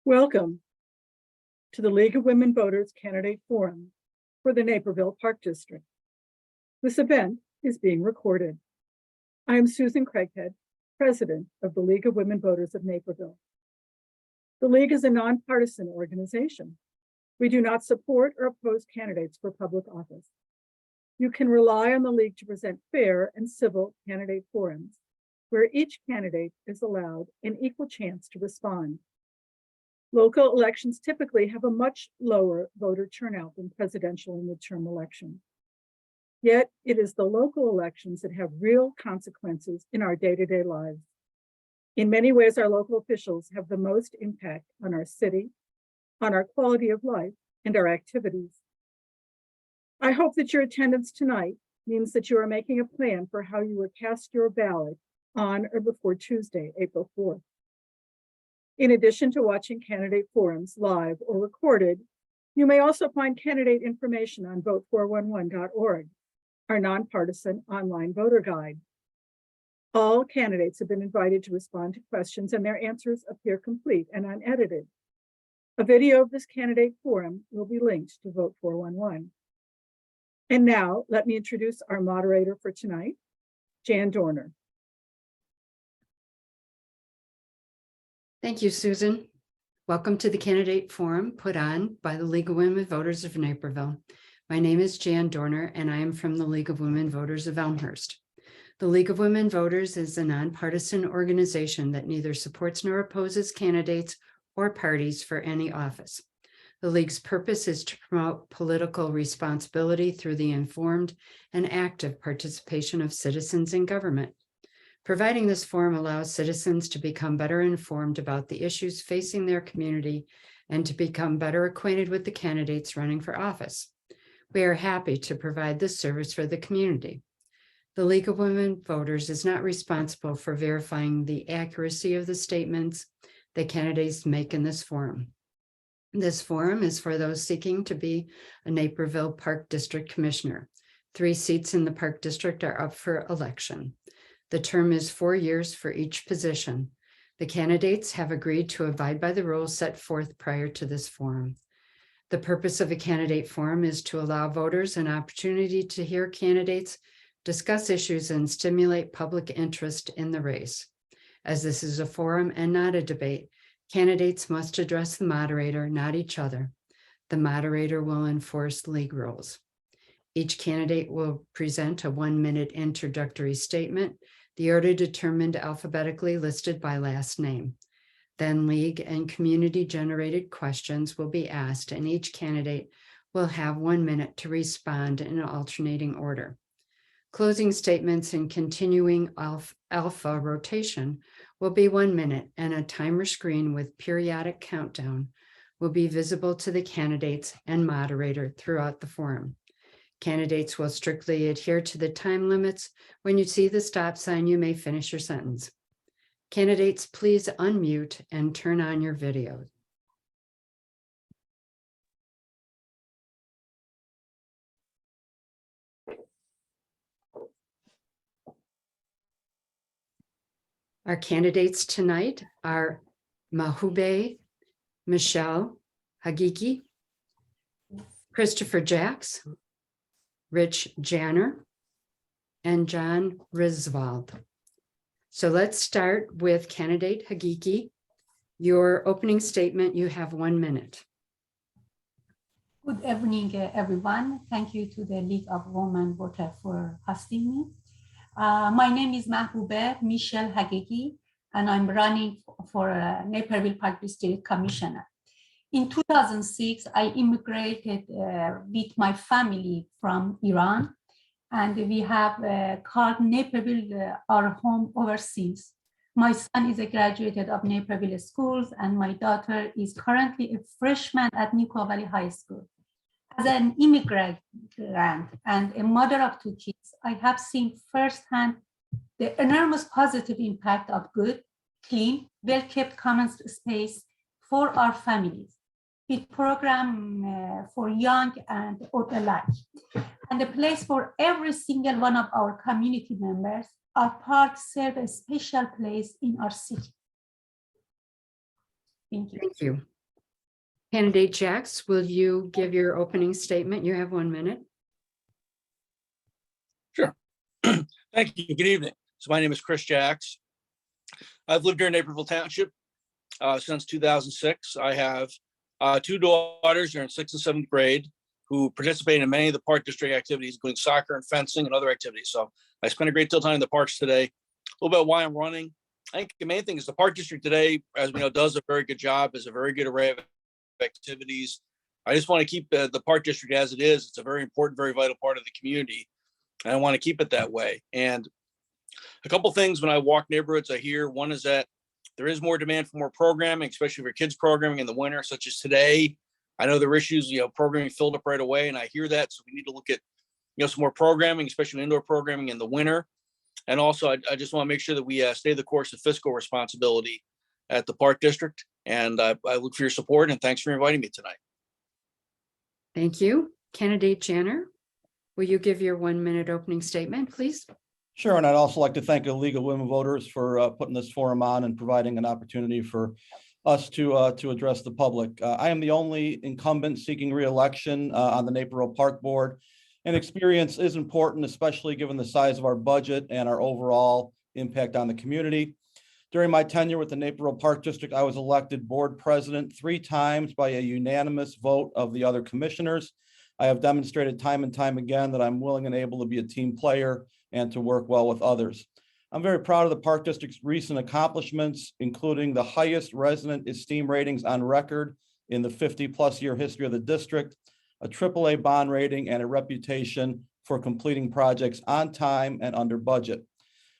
Welcome to the League of Women Voters Candidate Forum for the Naperville Park District. This event is being recorded. I am Susan Craighead, President of the League of Women Voters of Naperville. The League is a nonpartisan organization. We do not support or oppose candidates for public office. You can rely on the League to present fair and civil candidate forums where each candidate is allowed an equal chance to respond. Local elections typically have a much lower voter turnout than presidential and midterm elections. Yet it is the local elections that have real consequences in our day-to-day lives. In many ways, our local officials have the most impact on our city, on our quality of life, and our activities. I hope that your attendance tonight means that you are making a plan for how you will cast your ballot on or before Tuesday, April 4th. In addition to watching candidate forums live or recorded, you may also find candidate information on vote411.org, our nonpartisan online voter guide. All candidates have been invited to respond to questions and their answers appear complete and unedited. A video of this candidate forum will be linked to Vote 411. And now let me introduce our moderator for tonight, Jan Dorner. Thank you, Susan. Welcome to the Candidate Forum put on by the League of Women Voters of Naperville. My name is Jan Dorner, and I am from the League of Women Voters of Elmhurst. The League of Women Voters is a nonpartisan organization that neither supports nor opposes candidates or parties for any office. The League's purpose is to promote political responsibility through the informed and active participation of citizens in government. Providing this forum allows citizens to become better informed about the issues facing their community and to become better acquainted with the candidates running for office. We are happy to provide this service for the community. The League of Women Voters is not responsible for verifying the accuracy of the statements that candidates make in this forum. This forum is for those seeking to be a Naperville Park District Commissioner. 3 seats in the Park District are up for election. The term is 4 years for each position. The candidates have agreed to abide by the rules set forth prior to this forum. The purpose of a candidate forum is to allow voters an opportunity to hear candidates discuss issues and stimulate public interest in the race. As this is a forum and not a debate, candidates must address the moderator, not each other. The moderator will enforce league rules. Each candidate will present a 1-minute introductory statement, the order determined alphabetically listed by last name. Then league and community-generated questions will be asked, and each candidate will have 1 minute to respond in an alternating order. Closing statements and continuing alpha rotation will be 1 minute, and a timer screen with periodic countdown will be visible to the candidates and moderator throughout the forum. Candidates will strictly adhere to the time limits. When you see the stop sign, you may finish your sentence. Candidates, please unmute and turn on your video. Our candidates tonight are Mahube Michelle Hagiki, Christopher Jacks, Rich Janner, and John Riswald. So let's start with candidate Hagiki. Your opening statement, you have 1 minute. Good evening, everyone. Thank you to the League of Women Voters for hosting me. My name is Mahbube Michelle Hagiki, and I'm running for Naperville Park District Commissioner. In 2006, I immigrated with my family from Iran, and we have called Naperville our home overseas. My son is a graduate of Naperville schools, and my daughter is currently a freshman at Newco Valley High School. As an immigrant and a mother of 2 kids, I have seen firsthand the enormous positive impact of good, clean, well-kept common space for our families. With program for young and old alike, and a place for every single one of our community members, our parks serve a special place in our city. Thank you. Thank you. Candidate Jacks, will you give your opening statement? You have 1 minute. Sure. Thank you. Good evening. So my name is Chris Jacks. I've lived here in Naperville Township since 2006. I have 2 daughters. They're in 6th and 7th grade who participate in many of the park district activities, including soccer and fencing and other activities. So I spent a great deal of time in the parks today. A little bit why I'm running. I think the main thing is the park district today, as we know, does a very good job, has a very good array of activities. I just want to keep the park district as it is. It's a very important, very vital part of the community. And I want to keep it that way. And a couple things when I walk neighborhoods, I hear one is that there is more demand for more programming, especially for kids programming in the winter, such as today. I know there are issues, programming filled up right away, and I hear that. So we need to look at, some more programming, especially indoor programming in the winter. And also, I just want to make sure that we stay the course of fiscal responsibility at the park district. And I look for your support, and thanks for inviting me tonight. Thank you. Candidate Janner, will you give your 1 minute opening statement, please? Sure, and I'd also like to thank the League of Women Voters for putting this forum on and providing an opportunity for us to address the public. I am the only incumbent seeking re-election on the Naperville Park Board, and experience is important, especially given the size of our budget and our overall impact on the community. During my tenure with the Naperville Park District, I was elected board president 3 times by a unanimous vote of the other commissioners. I have demonstrated time and time again that I'm willing and able to be a team player and to work well with others. I'm very proud of the Park District's recent accomplishments, including the highest resident esteem ratings on record in the 50+ year history of the district, a AAA bond rating, and a reputation for completing projects on time and under budget.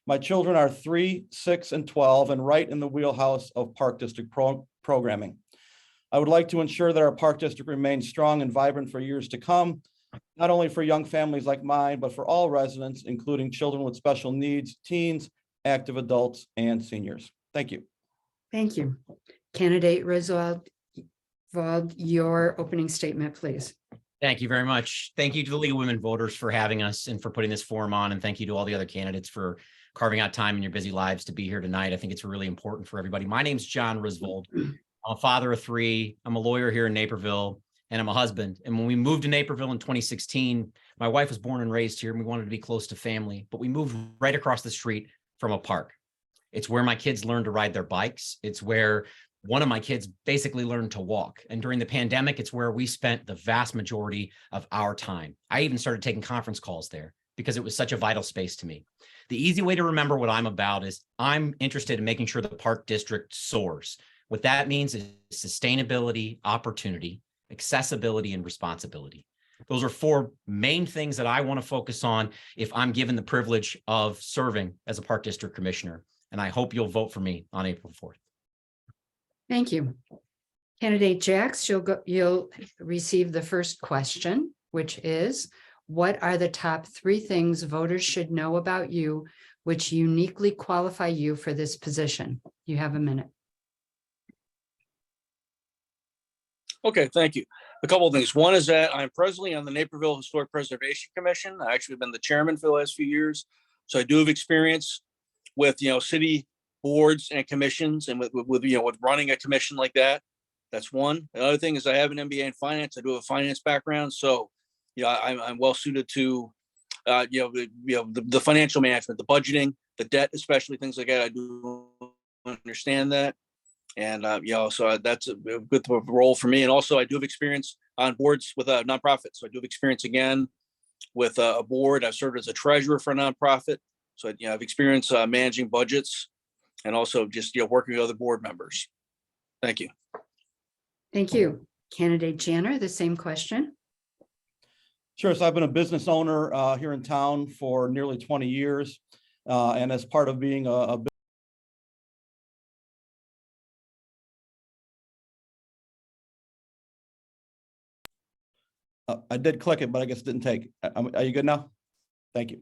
My children are 3, 6, and 12, and right in the wheelhouse of Park District programming. I would like to ensure that our Park District remains strong and vibrant for years to come, not only for young families like mine, but for all residents, including children with special needs, teens, active adults, and seniors. Thank you. Thank you. Candidate Griswold, your opening statement, please. Thank you very much. Thank you to the League of Women Voters for having us and for putting this forum on. And thank you to all the other candidates for carving out time in your busy lives to be here tonight. I think it's really important for everybody. My name's John Griswold. I'm a father of 3. I'm a lawyer here in Naperville, and I'm a husband. And when we moved to Naperville in 2016, my wife was born and raised here, and we wanted to be close to family, but we moved right across the street from a park. It's where my kids learned to ride their bikes. It's where one of my kids basically learned to walk. And during the pandemic, it's where we spent the vast majority of our time. I even started taking conference calls there because it was such a vital space to me. The easy way to remember what I'm about is I'm interested in making sure the park district soars. What that means is sustainability, opportunity, accessibility, and responsibility. Those are 4 main things that I want to focus on if I'm given the privilege of serving as a park district commissioner. And I hope you'll vote for me on April 4th. Thank you. Candidate Jacks, you'll receive the first question, which is, what are the top 3 things voters should know about you which uniquely qualify you for this position? You have a minute. Okay, thank you. A couple of things. One is that I'm presently on the Naperville Historic Preservation Commission. I actually been the chairman for the last few years. So I do have experience with, city boards and commissions and with running a commission like that. That's one. The other thing is I have an MBA in finance. I do have a finance background. So, I'm well suited to, the financial management, the budgeting, the debt, especially things like that. I do understand that. And, so that's a good role for me. And also I do have experience on boards with a nonprofit. So I do have experience again with a board. I've served as a treasurer for a nonprofit. So, I have experience managing budgets and also just, working with other board members. Thank you. Thank you. Candidate Janner, the same question. Sure. So I've been a business owner here in town for nearly 20 years. And as part of being I did click it, but I guess it didn't take. Are you good now? Thank you.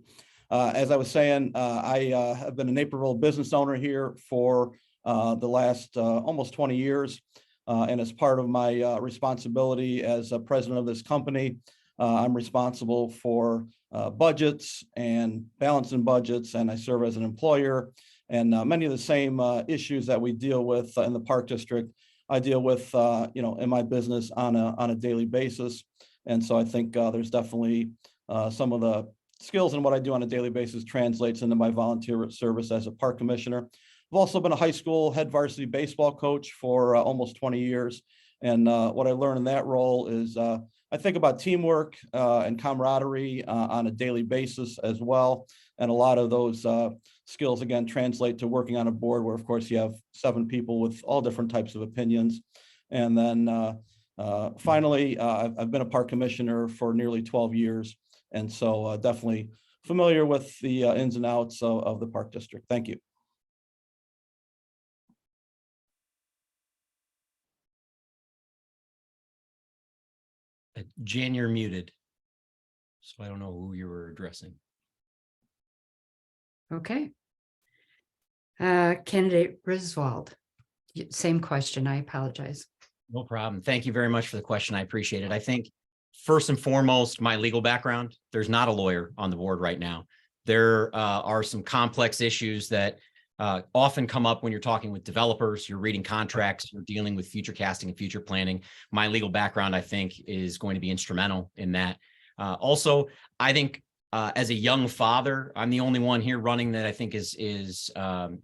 As I was saying, I have been a Naperville business owner here for the last almost 20 years. And as part of my responsibility as a president of this company, I'm responsible for budgets and balancing budgets, and I serve as an employer. And many of the same issues that we deal with in the Park District I deal with, in my business on a daily basis. And so I think there's definitely some of the skills in what I do on a daily basis translates into my volunteer service as a park commissioner. I've also been a high school head varsity baseball coach for almost 20 years. And what I learned in that role is I think about teamwork and camaraderie on a daily basis as well. And a lot of those skills, again, translate to working on a board where, of course, you have 7 people with all different types of opinions. And then finally, I've been a park commissioner for nearly 12 years. And so definitely familiar with the ins and outs of the park district. Thank you. Jan, you're muted. So I don't know who you were addressing. Okay. Candidate Griswold, same question. I apologize. No problem. Thank you very much for the question. I appreciate it. I think first and foremost, my legal background, there's not a lawyer on the board right now. There are some complex issues that often come up when you're talking with developers, you're reading contracts, you're dealing with future casting and future planning. My legal background, I think, is going to be instrumental in that. Also, I think as a young father, I'm the only one here running that I think is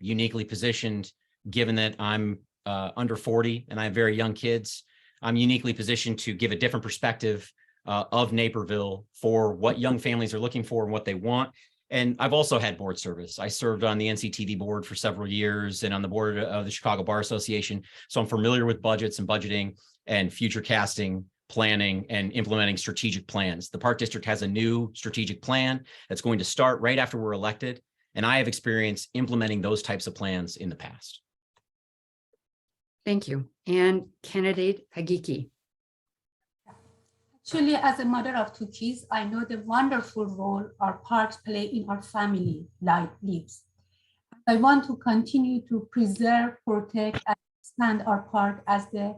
uniquely positioned, given that I'm under 40 and I have very young kids. I'm uniquely positioned to give a different perspective of Naperville for what young families are looking for and what they want. And I've also had board service. I served on the NCTV board for several years and on the board of the Chicago Bar Association. So I'm familiar with budgets and budgeting and future casting, planning, and implementing strategic plans. The Park District has a new strategic plan that's going to start right after we're elected. And I have experience implementing those types of plans in the past. Thank you. And candidate Hagiki. Actually, as a mother of 2 kids, I know the wonderful role our parks play in our family lives. I want to continue to preserve, protect, and expand our park as the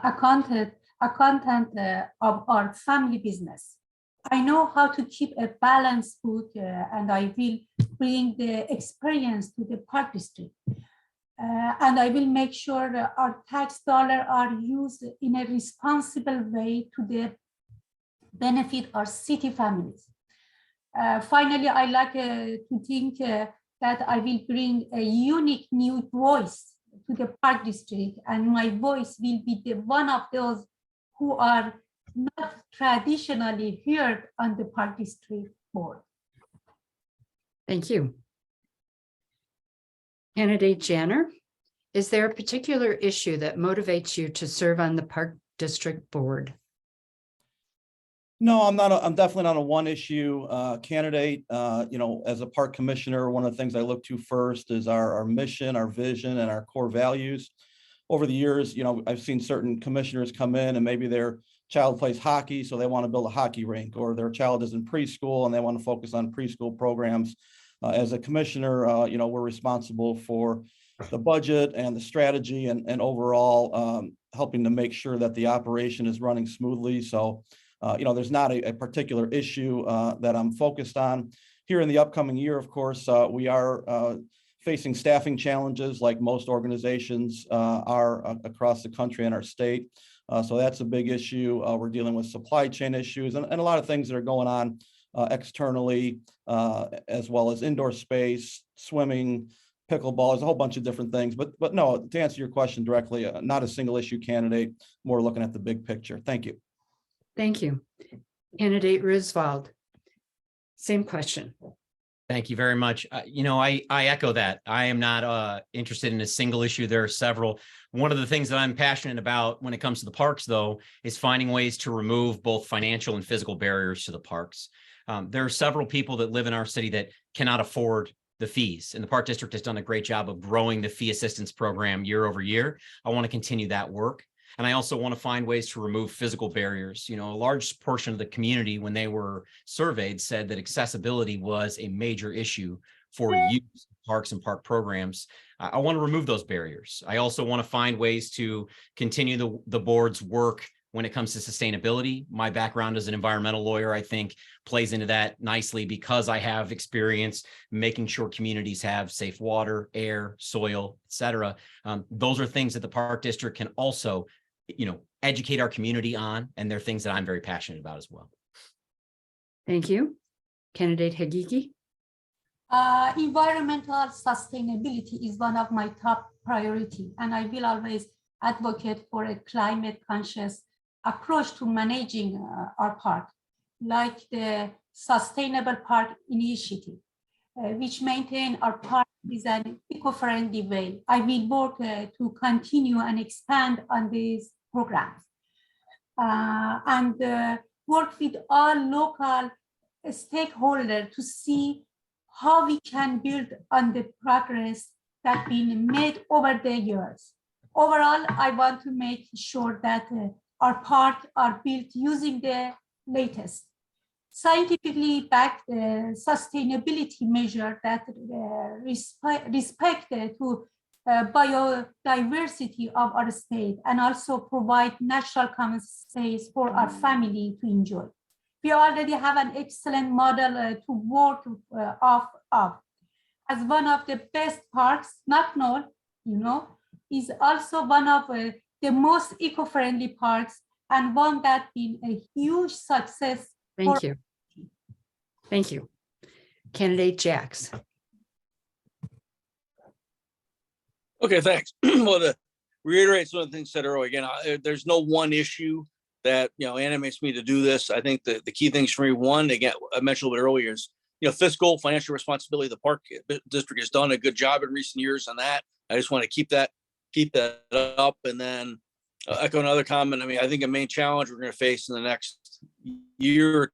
accountant of our family business. I know how to keep a balanced food, and I will bring the experience to the park district. And I will make sure that our tax dollars are used in a responsible way to the benefit our city families. Finally, I like to think that I will bring a unique new voice to the park district, and my voice will be the one of those who are not traditionally heard on the park district board. Thank you. Candidate Janner, is there a particular issue that motivates you to serve on the Park District Board? No, I'm definitely not a one issue candidate. As a park commissioner, one of the things I look to first is our mission, our vision, and our core values. Over the years, I've seen certain commissioners come in and maybe their child plays hockey, so they want to build a hockey rink, or their child is in preschool and they want to focus on preschool programs. As a commissioner, we're responsible for the budget and the strategy and overall helping to make sure that the operation is running smoothly. So, there's not a particular issue that I'm focused on. Here in the upcoming year, of course, we are facing staffing challenges like most organizations are across the country and our state. So that's a big issue. We're dealing with supply chain issues and a lot of things that are going on externally, as well as indoor space, swimming, pickleball. There's a whole bunch of different things. But no, to answer your question directly, not a single issue candidate, more looking at the big picture. Thank you. Thank you. Candidate Griswold, same question. Thank you very much. I echo that. I am not interested in a single issue. There are several. One of the things that I'm passionate about when it comes to the parks, though, is finding ways to remove both financial and physical barriers to the parks. There are several people that live in our city that cannot afford the fees, and the Park District has done a great job of growing the fee assistance program year over year. I want to continue that work. And I also want to find ways to remove physical barriers. A large portion of the community, when they were surveyed, said that accessibility was a major issue for use of parks and park programs. I want to remove those barriers. I also want to find ways to continue the board's work when it comes to sustainability. My background as an environmental lawyer, I think, plays into that nicely because I have experience making sure communities have safe water, air, soil, et cetera. Those are things that the Park District can also, educate our community on, and they're things that I'm very passionate about as well. Thank you. Candidate Hagiki. Environmental sustainability is one of my top priority, and I will always advocate for a climate conscious approach to managing our park, like the Sustainable Park Initiative, which maintain our park is an eco-friendly way. I will work to continue and expand on these programs and work with all local stakeholders to see how we can build on the progress that's been made over the years. Overall, I want to make sure that our parks are built using the latest scientifically backed sustainability measure that respect to biodiversity of our state and also provide natural common space for our family to enjoy. We already have an excellent model to work off of. As one of the best parks, Naperville, is also one of the most eco-friendly parks and one that's been a huge success. Thank you. Thank you. Candidate Jacks. Okay, thanks. Well, to reiterate some of the things said earlier, again, there's no one issue that animates me to do this. I think the key things for me, one, again, I mentioned a little bit earlier, is fiscal financial responsibility. The Park District has done a good job in recent years on that. I just want to keep that up. And then echo another comment. I mean, I think a main challenge we're going to face in the next year or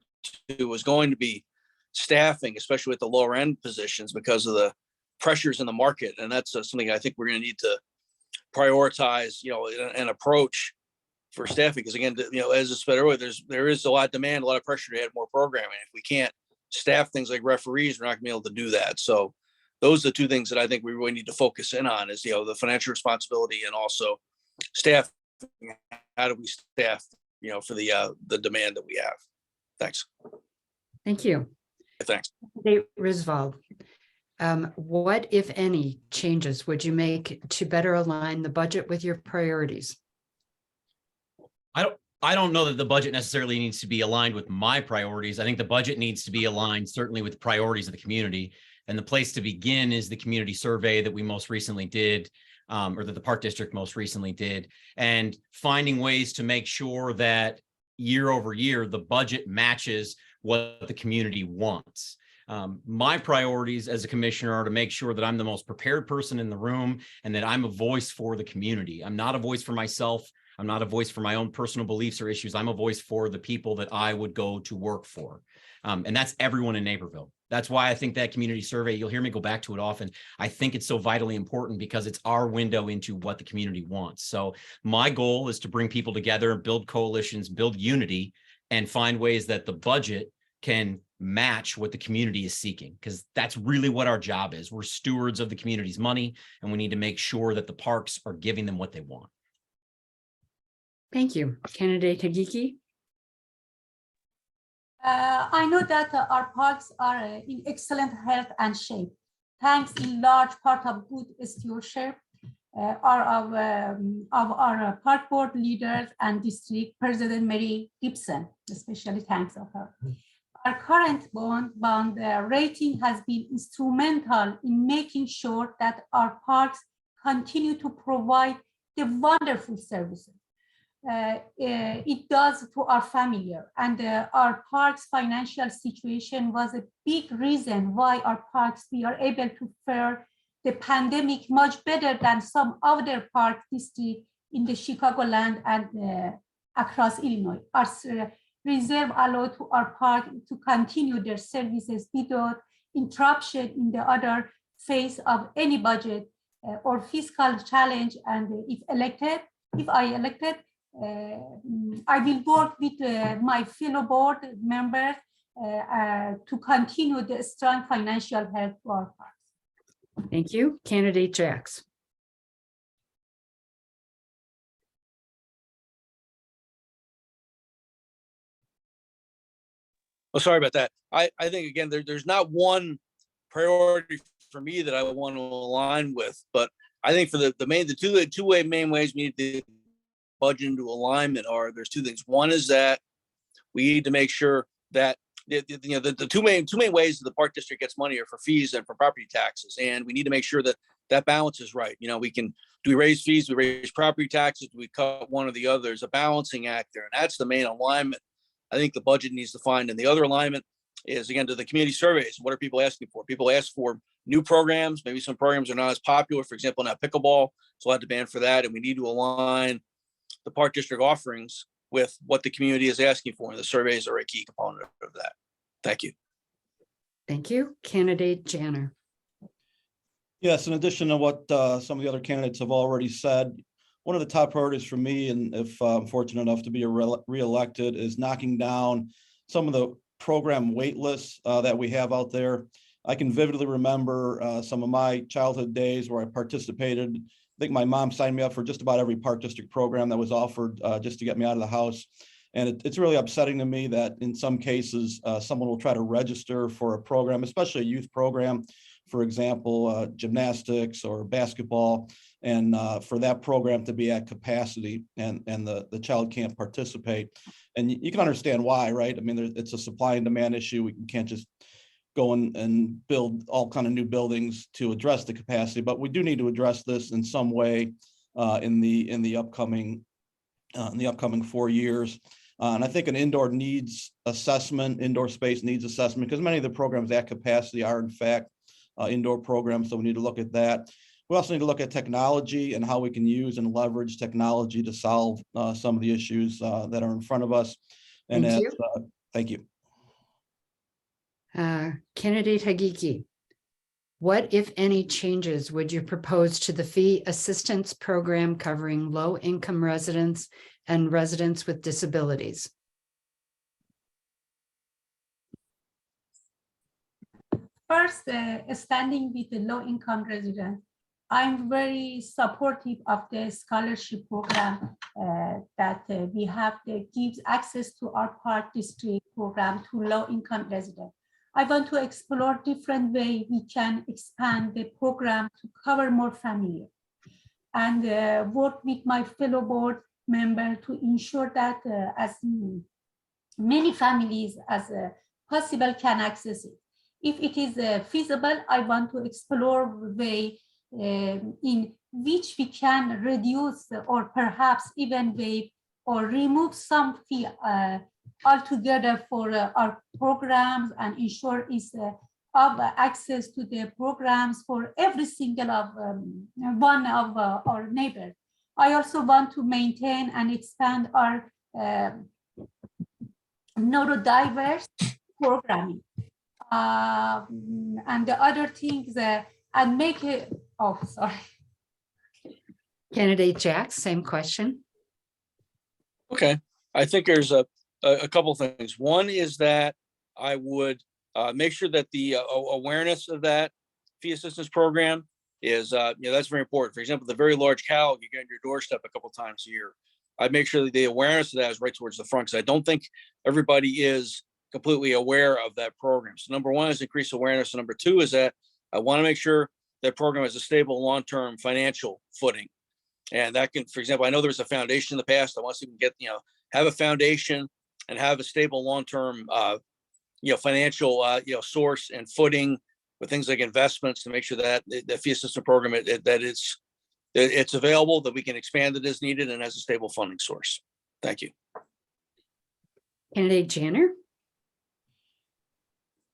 two is going to be staffing, especially with the lower end positions because of the pressures in the market. And that's something I think we're going to need to prioritize, an approach for staffing. Because again, as I said earlier, there is a lot of demand, a lot of pressure to add more programming. If we can't staff things like referees, we're not gonna be able to do that. So those are the two things that I think we really need to focus in on is, the financial responsibility and also staff. How do we staff, for the demand that we have? Thanks. Thank you. Thanks. Candidate Risvold. What, if any, changes would you make to better align the budget with your priorities? I don't know that the budget necessarily needs to be aligned with my priorities. I think the budget needs to be aligned certainly with the priorities of the community. And the place to begin is the community survey that we most recently did, or that the Park District most recently did, and finding ways to make sure that year over year, the budget matches what the community wants. My priorities as a commissioner are to make sure that I'm the most prepared person in the room and that I'm a voice for the community. I'm not a voice for myself. I'm not a voice for my own personal beliefs or issues. I'm a voice for the people that I would go to work for. And that's everyone in Naperville. That's why I think that community survey, you'll hear me go back to it often. I think it's so vitally important because it's our window into what the community wants. So my goal is to bring people together, build coalitions, build unity, and find ways that the budget can match what the community is seeking, because that's really what our job is. We're stewards of the community's money, and we need to make sure that the parks are giving them what they want. Thank you. Candidate Hagiki. I know that our parks are in excellent health and shape, thanks in large part of good stewardship of our park board leaders and district president Mary Gibson, especially thanks of her. Our current bond rating has been instrumental in making sure that our parks continue to provide the wonderful services it does to our family, and our parks financial situation was a big reason why our parks we are able to fare the pandemic much better than some other park districts in the Chicagoland and across Illinois. Our reserve allow to our park to continue their services without interruption in the other phase of any budget or fiscal challenge. And if I elected, I will work with my fellow board members to continue the strong financial health to our parks. Thank you. Candidate Jacks. Oh, sorry about that. I think again, there's not one priority for me that I want to align with, but I think for the two main ways we need to budget into alignment are there's two things. One is that we need to make sure that the two main ways that the park district gets money are for fees and for property taxes, and we need to make sure that that balance is right. Do we raise fees? Do we raise property taxes? Do we cut one or the other? There's a balancing act there, and that's the main alignment I think the budget needs to find. And the other alignment is, again, to the community surveys. What are people asking for? People ask for new programs. Maybe some programs are not as popular. For example, now pickleball, there's a lot of demand for that, and we need to align the park district offerings with what the community is asking for. And the surveys are a key component of that. Thank you. Thank you. Candidate Janner. Yes, in addition to what some of the other candidates have already said, one of the top priorities for me, and if I'm fortunate enough to be reelected, is knocking down some of the program wait lists that we have out there. I can vividly remember some of my childhood days where I participated. I think my mom signed me up for just about every park district program that was offered just to get me out of the house. And it's really upsetting to me that in some cases, someone will try to register for a program, especially a youth program, for example, gymnastics or basketball, and for that program to be at capacity and the child can't participate. And you can understand why, right? I mean, it's a supply and demand issue. We can't just go and build all kind of new buildings to address the capacity, but we do need to address this in some way in the upcoming 4 years. And I think an indoor space needs assessment, because many of the programs at capacity are in fact indoor programs. So we need to look at that. We also need to look at technology and how we can use and leverage technology to solve some of the issues that are in front of us. And thank you. Candidate Hagiki, what, if any, changes would you propose to the fee assistance program covering low-income residents and residents with disabilities? First, standing with the low-income residents, I'm very supportive of the scholarship program that we have that gives access to our park district program to low-income residents. I want to explore different ways we can expand the program to cover more families, and work with my fellow board member to ensure that as many families as possible can access it. If it is feasible, I want to explore the way in which we can reduce or perhaps even waive or remove some fee altogether for our programs, and ensure is of access to the programs for every single of one of our neighbors. I also want to maintain and expand our neurodiverse programming. And the other things and make it, oh, sorry. Candidate Jack, same question. Okay, I think there's a couple of things. One is that I would make sure that the awareness of that fee assistance program is, that's very important. For example, the very large cow you get on your doorstep a couple of times a year. I'd make sure that the awareness of that is right towards the front, because I don't think everybody is completely aware of that program. So number one is increase awareness. And number two is that I want to make sure that program has a stable long-term financial footing. And that can, for example, I know there was a foundation in the past. I want to see if we can get, have a foundation and have a stable long-term, financial, source and footing with things like investments to make sure that the fee assistance program, that it's available, that we can expand it as needed and as a stable funding source. Thank you. Candidate Janner.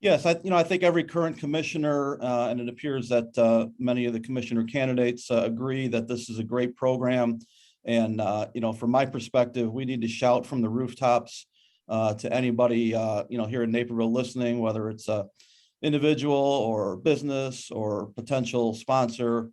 Yes, I think every current commissioner, and it appears that many of the commissioner candidates agree that this is a great program. And, from my perspective, we need to shout from the rooftops to anybody, here in Naperville listening, whether it's a individual or business or potential sponsor,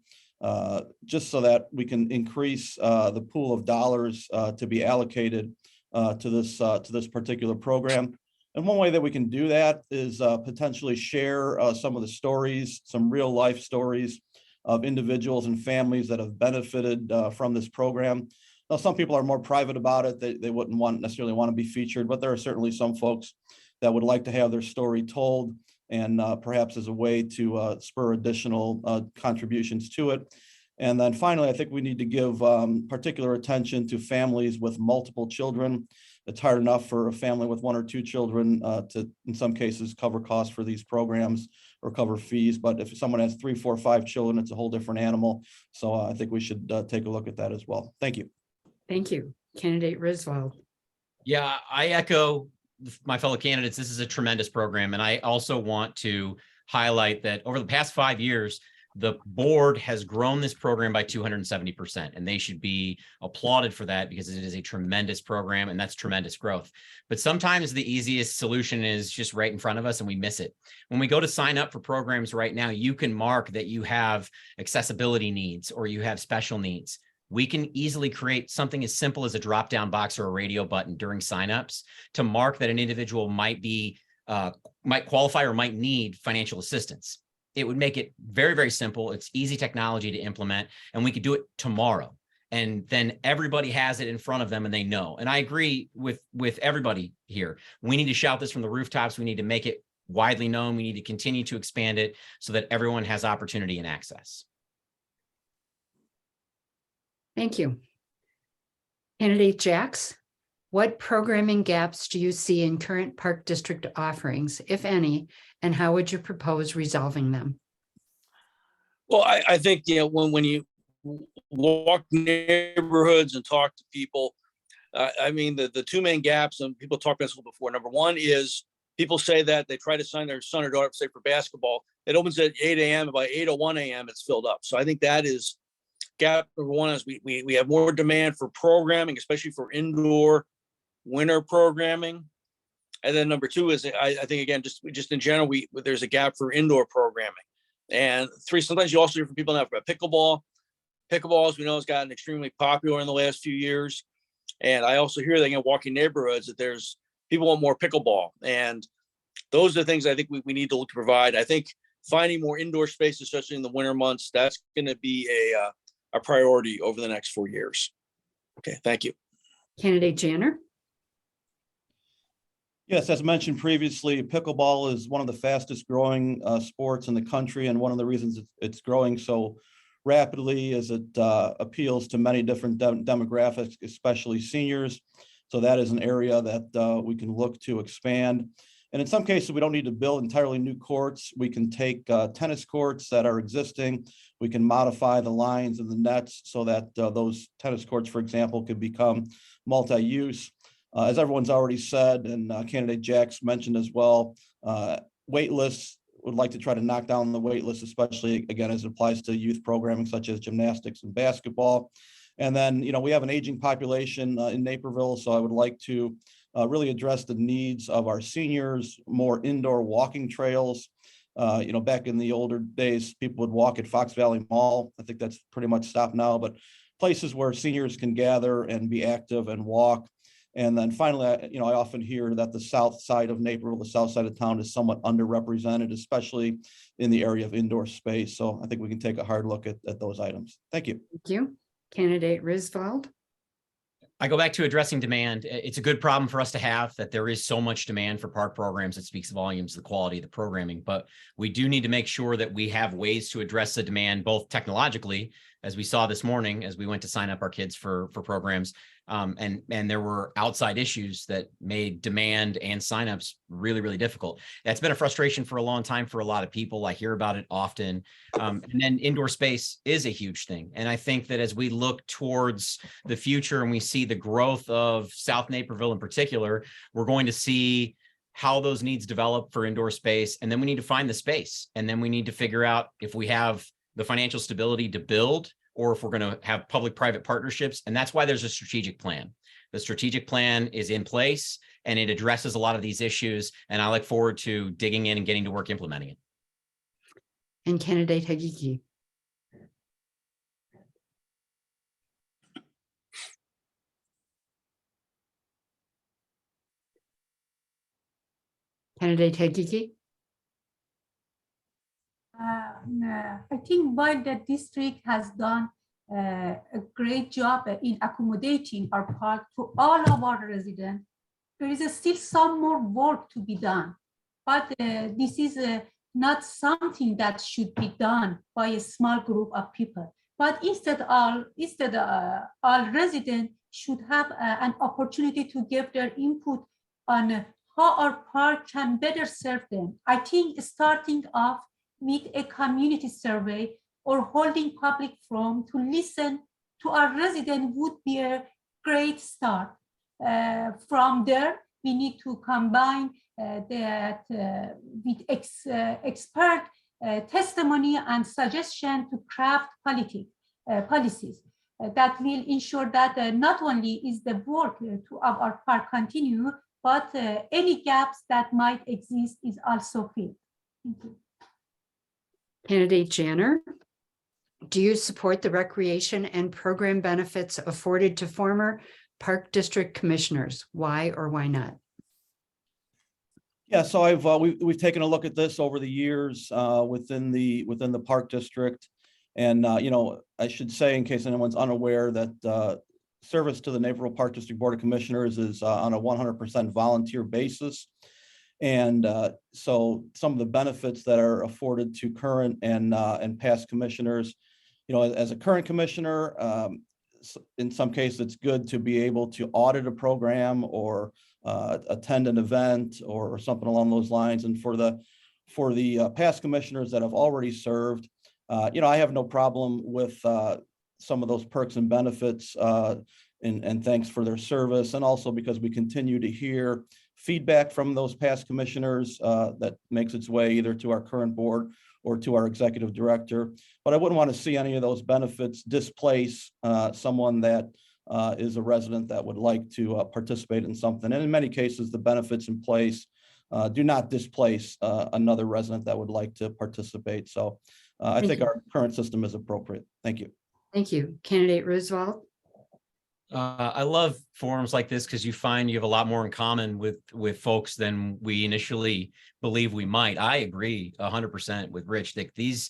just so that we can increase the pool of dollars to be allocated to this particular program. And one way that we can do that is potentially share some of the stories, some real life stories of individuals and families that have benefited from this program. Now, some people are more private about it. They wouldn't necessarily want to be featured, but there are certainly some folks that would like to have their story told, and perhaps as a way to spur additional contributions to it. And then finally, I think we need to give particular attention to families with multiple children. It's hard enough for a family with 1 or 2 children to, in some cases, cover costs for these programs or cover fees. But if someone has 3, 4, 5 children, it's a whole different animal. So I think we should take a look at that as well. Thank you. Thank you. Candidate Risvold. Yeah, I echo my fellow candidates. This is a tremendous program. And I also want to highlight that over the past 5 years, the board has grown this program by 270%, and they should be applauded for that because it is a tremendous program and that's tremendous growth. But sometimes the easiest solution is just right in front of us and we miss it. When we go to sign up for programs right now, you can mark that you have accessibility needs or you have special needs. We can easily create something as simple as a drop-down box or a radio button during signups to mark that an individual might qualify or might need financial assistance. It would make it very, very simple. It's easy technology to implement, and we could do it tomorrow. And then everybody has it in front of them and they know. And I agree with everybody here. We need to shout this from the rooftops. We need to make it widely known. We need to continue to expand it so that everyone has opportunity and access. Thank you. Candidate Jacks, what programming gaps do you see in current Park District offerings, if any, and how would you propose resolving them? Well, I think, when you walk neighborhoods and talk to people, I mean, the 2 main gaps, and people talked about this before. Number one is people say that they try to sign their son or daughter up, say for basketball. It opens at 8 a.m. and by 8:01 a.m. it's filled up. So I think that is gap number one, is we have more demand for programming, especially for indoor winter programming. And then number 2 is I think, again, just in general, there's a gap for indoor programming. And 3, sometimes you also hear from people now about pickleball. Pickleball, as we know, has gotten extremely popular in the last few years. And I also hear that, walking neighborhoods, that there's people want more pickleball. And those are the things I think we need to look to provide. I think finding more indoor space, especially in the winter months, that's going to be a priority over the next 4 years. Okay, thank you. Candidate Janner. Yes, as mentioned previously, pickleball is one of the fastest growing sports in the country. And one of the reasons it's growing so rapidly is it appeals to many different demographics, especially seniors. So that is an area that we can look to expand. And in some cases, we don't need to build entirely new courts. We can take tennis courts that are existing. We can modify the lines and the nets so that those tennis courts, for example, could become multi-use. As everyone's already said, and candidate Jacks mentioned as well, wait lists, would like to try to knock down the wait list, especially, again, as it applies to youth programming such as gymnastics and basketball. And then, we have an aging population in Naperville, so I would like to really address the needs of our seniors, more indoor walking trails. Back in the older days, people would walk at Fox Valley Mall. I think that's pretty much stopped now, but places where seniors can gather and be active and walk. And then finally, I often hear that the south side of Naperville, the south side of town, is somewhat underrepresented, especially in the area of indoor space. So I think we can take a hard look at those items. Thank you. Thank you. Candidate Risvold. I go back to addressing demand. It's a good problem for us to have, that there is so much demand for park programs. It speaks volumes, the quality of the programming, but we do need to make sure that we have ways to address the demand, both technologically, as we saw this morning, as we went to sign up our kids for programs. And there were outside issues that made demand and signups really, really difficult. That's been a frustration for a long time for a lot of people. I hear about it often. And then indoor space is a huge thing. And I think that as we look towards the future and we see the growth of South Naperville in particular, we're going to see how those needs develop for indoor space. And then we need to find the space. And then we need to figure out if we have the financial stability to build, or if we're going to have public-private partnerships. And that's why there's a strategic plan. The strategic plan is in place and it addresses a lot of these issues. And I look forward to digging in and getting to work implementing it. And candidate Hagiki. Candidate Hagiki. I think while the district has done a great job in accommodating our park to all of our residents, there is still some more work to be done. But this is not something that should be done by a small group of people. But instead, all residents should have an opportunity to give their input on how our park can better serve them. I think starting off with a community survey or holding public forum to listen to our residents would be a great start. From there, we need to combine that with expert testimony and suggestion to craft policies that will ensure that not only is the work of our park continue, but any gaps that might exist is also filled. Thank you. Candidate Janner, do you support the recreation and program benefits afforded to former Park District Commissioners? Why or why not? Yeah, so we've taken a look at this over the years within the Park District. And, I should say, in case anyone's unaware, that service to the Naperville Park District Board of Commissioners is on a 100% volunteer basis. And so some of the benefits that are afforded to current and past commissioners, as a current commissioner, in some cases, it's good to be able to audit a program or attend an event or something along those lines. And for the past commissioners that have already served, I have no problem with some of those perks and benefits, and thanks for their service. And also because we continue to hear feedback from those past commissioners that makes its way either to our current board or to our executive director. But I wouldn't want to see any of those benefits displace someone that is a resident that would like to participate in something. And in many cases, the benefits in place do not displace another resident that would like to participate. So I think our current system is appropriate. Thank you. Thank you. Candidate Roosevelt. I love forums like this because you find you have a lot more in common with folks than we initially believe we might. I agree 100% with Rich that these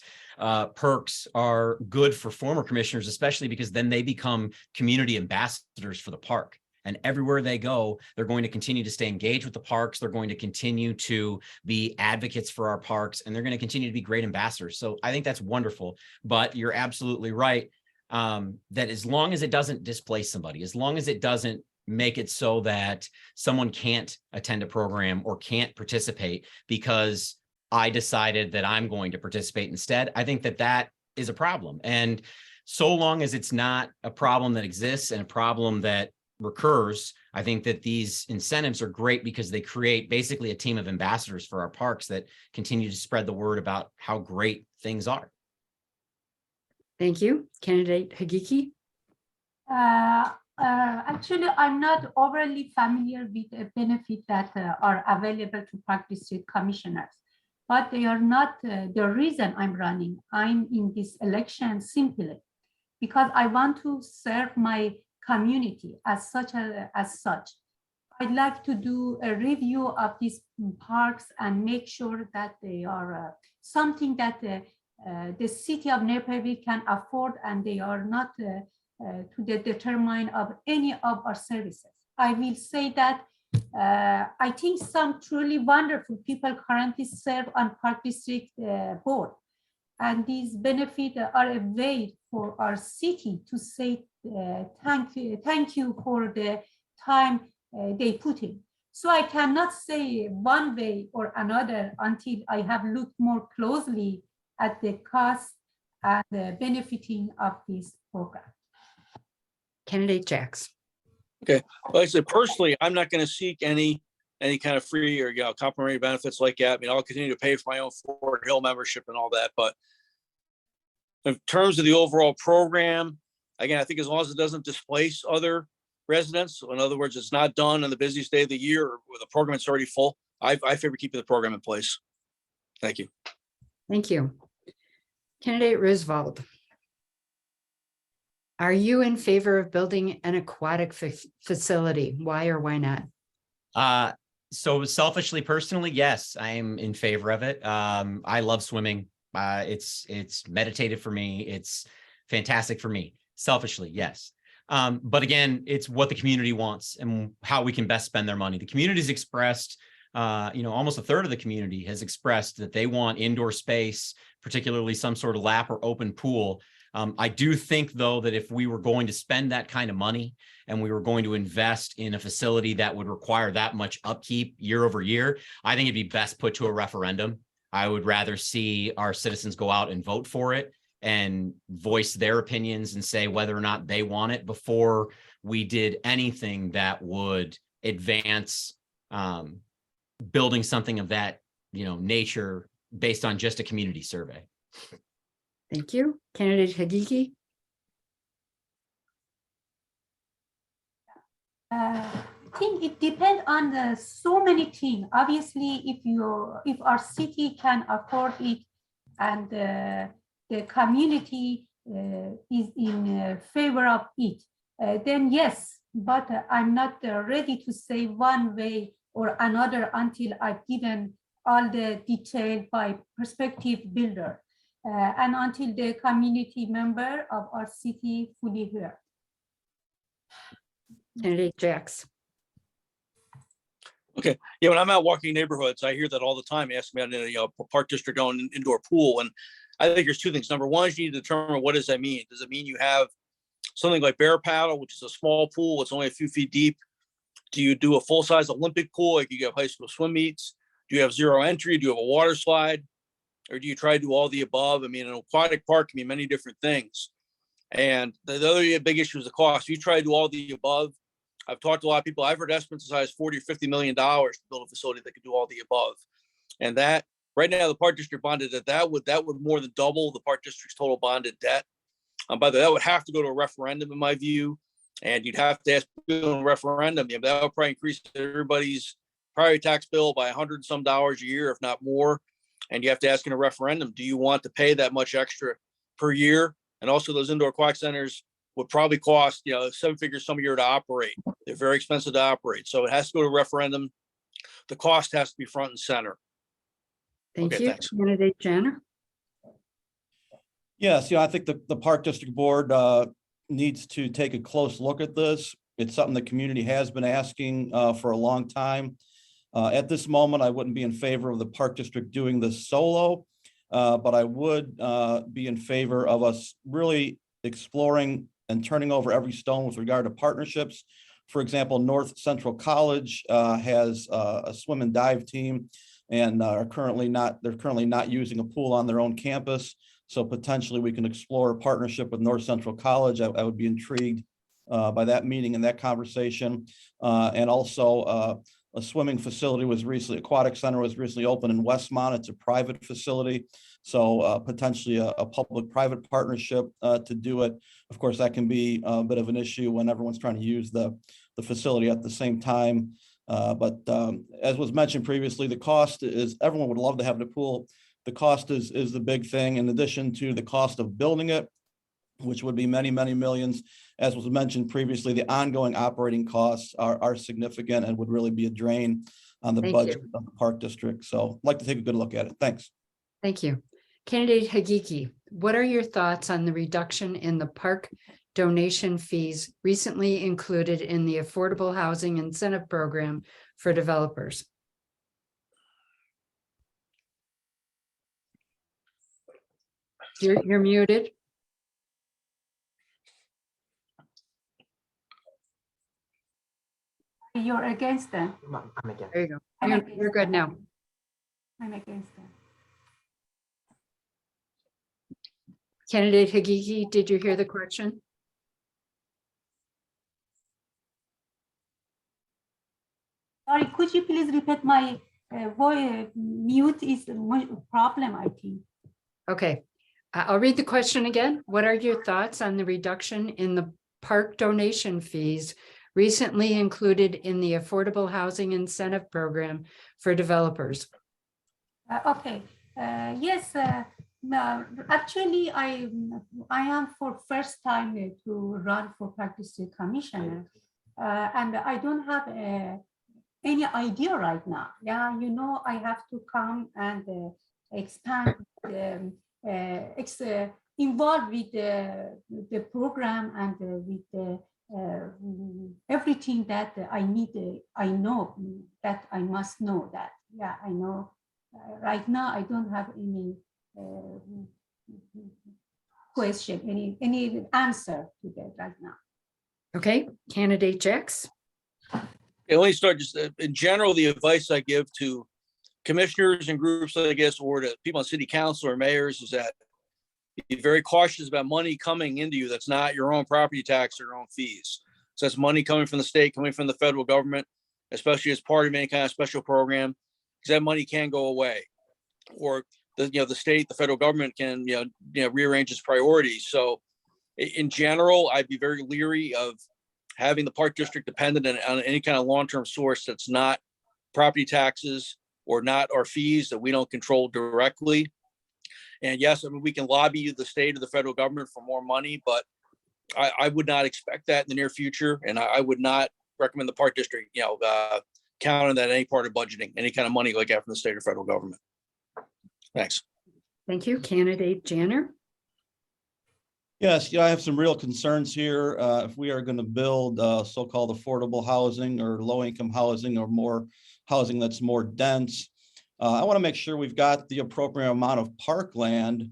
perks are good for former commissioners, especially because then they become community ambassadors for the park. And everywhere they go, they're going to continue to stay engaged with the parks. They're going to continue to be advocates for our parks, and they're going to continue to be great ambassadors. So I think that's wonderful. But you're absolutely right. That as long as it doesn't displace somebody, as long as it doesn't make it so that someone can't attend a program or can't participate because I decided that I'm going to participate instead, I think that is a problem. And so long as it's not a problem that exists and a problem that recurs, I think that these incentives are great because they create basically a team of ambassadors for our parks that continue to spread the word about how great things are. Thank you. Candidate Hagiki. Actually, I'm not overly familiar with the benefits that are available to Park District Commissioners, but they are not the reason I'm running. I'm in this election simply because I want to serve my community as such. I'd like to do a review of these parks and make sure that they are something that the city of Naperville can afford, and they are not to the determine of any of our services. I will say that I think some truly wonderful people currently serve on Park District Board, and these benefits are a way for our city to say thank you for the time they put in. So I cannot say one way or another until I have looked more closely at the cost and the benefiting of this program. Candidate Jacks. Okay, well, I said personally, I'm not going to seek any kind of free or complimentary benefits like that. I mean, I'll continue to pay for my own Fort Hill membership and all that. But in terms of the overall program, again, I think as long as it doesn't displace other residents, so in other words, it's not done on the busiest day of the year or the program is already full, I favor keeping the program in place. Thank you. Thank you. Candidate Roosevelt. Are you in favor of building an aquatic facility? Why or why not? So selfishly, personally, yes, I am in favor of it. I love swimming. It's meditative for me. It's fantastic for me. Selfishly, yes. But again, it's what the community wants and how we can best spend their money. The community's expressed, almost a third of the community has expressed that they want indoor space, particularly some sort of lap or open pool. I do think, though, that if we were going to spend that kind of money and we were going to invest in a facility that would require that much upkeep year over year, I think it'd be best put to a referendum. I would rather see our citizens go out and vote for it and voice their opinions and say whether or not they want it before we did anything that would advance building something of that, nature based on just a community survey. Thank you. Candidate Hagiki? I think it depends on so many things. Obviously, if our city can afford it and the community is in favor of it, then yes. But I'm not ready to say one way or another until I've given all the detail by prospective builder and until the community member of our city fully heard. Candidate Jacks? Okay, yeah, when I'm out walking neighborhoods, I hear that all the time, asking about a park district owned indoor pool. And I think there's two things. Number one is you need to determine, what does that mean? Does it mean you have something like bear paddle, which is a small pool, it's only a few feet deep? Do you do a full-size Olympic pool like you have high school swim meets? Do you have zero entry? Do you have a water slide? Or do you try to do all the above? I mean, an aquatic park can be many different things. And the other big issue is the cost. You try to do all the above. I've talked to a lot of people. I've heard estimates as high as $40 or $50 million to build a facility that could do all the above. And that right now, the park district bonded that would more than double the park district's total bonded debt. By the way, that would have to go to a referendum, in my view. And you'd have to ask people in a referendum. Yeah, that would probably increase everybody's property tax bill by $100 and some a year, if not more. And you have to ask in a referendum, do you want to pay that much extra per year? And also, those indoor aquatic centers would probably cost, seven figures some year to operate. They're very expensive to operate. So it has to go to a referendum. The cost has to be front and center. Thank Okay, you. thanks. Candidate Jenner? Yes, I think the Park District Board needs to take a close look at this. It's something the community has been asking for a long time. At this moment, I wouldn't be in favor of the Park District doing this solo, but I would be in favor of us really exploring and turning over every stone with regard to partnerships. For example, North Central College has a swim and dive team, and they're currently not using a pool on their own campus. So potentially we can explore a partnership with North Central College. I would be intrigued by that meeting and that conversation. And also a swimming facility aquatic center was recently opened in Westmont. It's a private facility. So potentially a public-private partnership to do it. Of course, that can be a bit of an issue when everyone's trying to use the facility at the same time. But as was mentioned previously, the cost is, everyone would love to have the pool. The cost is the big thing, in addition to the cost of building it, which would be many, many millions. As was mentioned previously, the ongoing operating costs are significant and would really be a drain on the budget of the Park District. So I'd like to take a good look at it. Thanks. Thank you. Candidate Hagiki, what are your thoughts on the reduction in the park donation fees recently included in the Affordable Housing Incentive Program for developers? You're muted. You're against them. I'm against. There you go. You're good now. I'm against them. Candidate Hagiki, did you hear the question? Sorry, could you please repeat? My voice mute is a problem, I think. Okay, I'll read the question again. What are your thoughts on the reduction in the park donation fees recently included in the Affordable Housing Incentive Program for developers? Okay. Yes. Actually, I am for first time to run for Park District Commissioner, and I don't have any idea right now. Yeah, I have to come and expand, involved with the program and with the everything that I need, I know that I must know that. Yeah, I know. Right now, I don't have any question, any answer to that right now. Okay, candidate Jacks. Okay, let me start just in general, the advice I give to commissioners and groups, I guess, or to people on city council or mayors is that be very cautious about money coming into you that's not your own property tax or your own fees. So that's money coming from the state, coming from the federal government, especially as part of any kind of special program, because that money can go away. Or the state, the federal government can rearrange its priorities. So in general, I'd be very leery of having the park district dependent on any kind of long-term source that's not property taxes or not our fees that we don't control directly. And yes, I mean, we can lobby the state or the federal government for more money, but I would not expect that in the near future. And I would not recommend the park district, count on that in any part of budgeting, any kind of money like that from the state or federal government. Thanks. Thank you, candidate Janner. Yes, I have some real concerns here. If we are going to build so-called affordable housing or low-income housing or more housing that's more dense, I want to make sure we've got the appropriate amount of parkland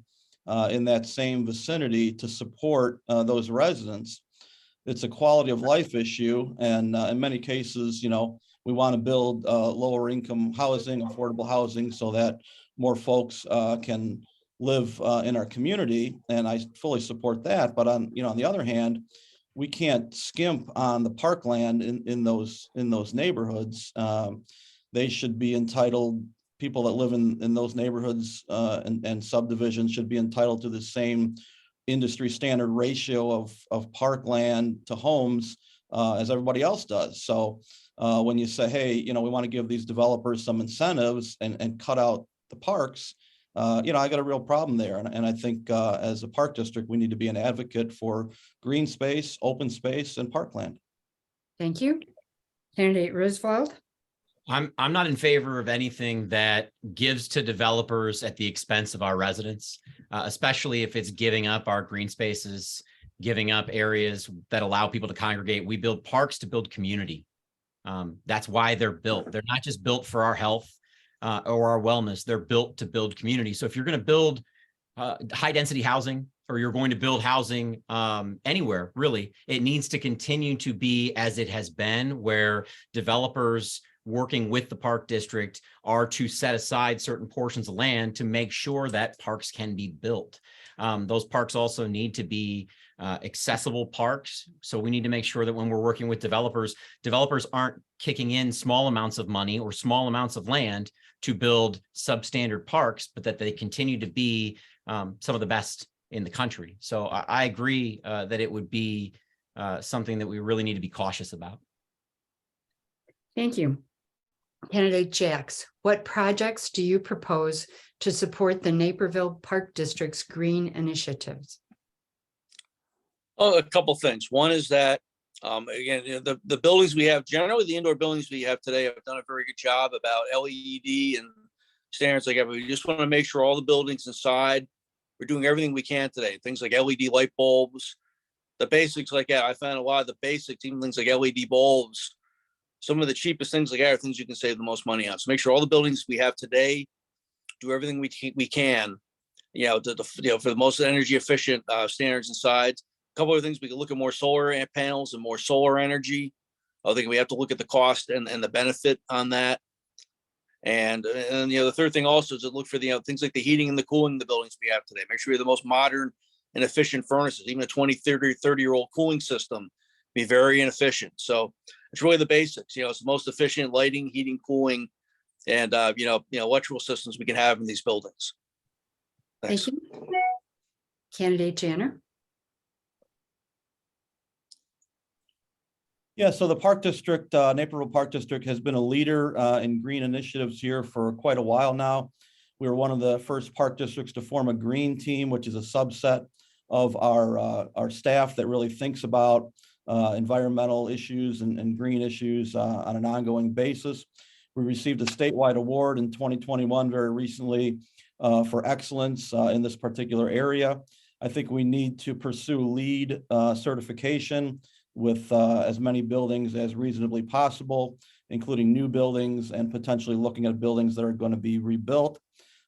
in that same vicinity to support those residents. It's a quality of life issue, and in many cases, we want to build lower income housing, affordable housing, so that more folks can live in our community, and I fully support that. But on the other hand, we can't skimp on the parkland in those neighborhoods. They should be entitled. People that live in those neighborhoods and subdivisions should be entitled to the same industry standard ratio of parkland to homes as everybody else does. So when you say, hey, we want to give these developers some incentives and cut out the parks, I got a real problem there. And I think as a park district, we need to be an advocate for green space, open space, and parkland. Thank you. Candidate Roosevelt. I'm not in favor of anything that gives to developers at the expense of our residents, especially if it's giving up our green spaces, giving up areas that allow people to congregate. We build parks to build community. That's why they're built. They're not just built for our health or our wellness. They're built to build community. So if you're going to build high density housing, or you're going to build housing anywhere, really, it needs to continue to be as it has been, where developers working with the park district are to set aside certain portions of land to make sure that parks can be built. Those parks also need to be accessible parks. So we need to make sure that when we're working with developers aren't kicking in small amounts of money or small amounts of land to build substandard parks, but that they continue to be some of the best in the country. So I agree that it would be something that we really need to be cautious about. Thank you. Candidate Jacks, what projects do you propose to support the Naperville Park District's green initiatives? Oh, a couple things. One is that, again, the buildings we have, generally the indoor buildings we have today have done a very good job about LED and standards like that. But we just want to make sure all the buildings inside, we're doing everything we can today. Things like LED light bulbs, the basics like that. I found a lot of the basics, even things like LED bulbs, some of the cheapest things like that are things you can save the most money on. So make sure all the buildings we have today do everything we can, for the most energy efficient standards inside. A couple of things, we can look at more solar panels and more solar energy. I think we have to look at the cost and the benefit on that. And the third thing also is to look for the things like the heating and the cooling in the buildings we have today. Make sure we have the most modern and efficient furnaces. Even a 20, 30-year-old cooling system be very inefficient. So it's really the basics. It's the most efficient lighting, heating, cooling, and electrical systems we can have in these buildings. Thanks. Thank you. Candidate Janner. Yeah, so the Park District, Naperville Park District has been a leader in green initiatives here for quite a while now. We were one of the first park districts to form a green team, which is a subset of our staff that really thinks about environmental issues and green issues on an ongoing basis. We received a statewide award in 2021 very recently for excellence in this particular area. I think we need to pursue LEED certification with as many buildings as reasonably possible, including new buildings and potentially looking at buildings that are going to be rebuilt.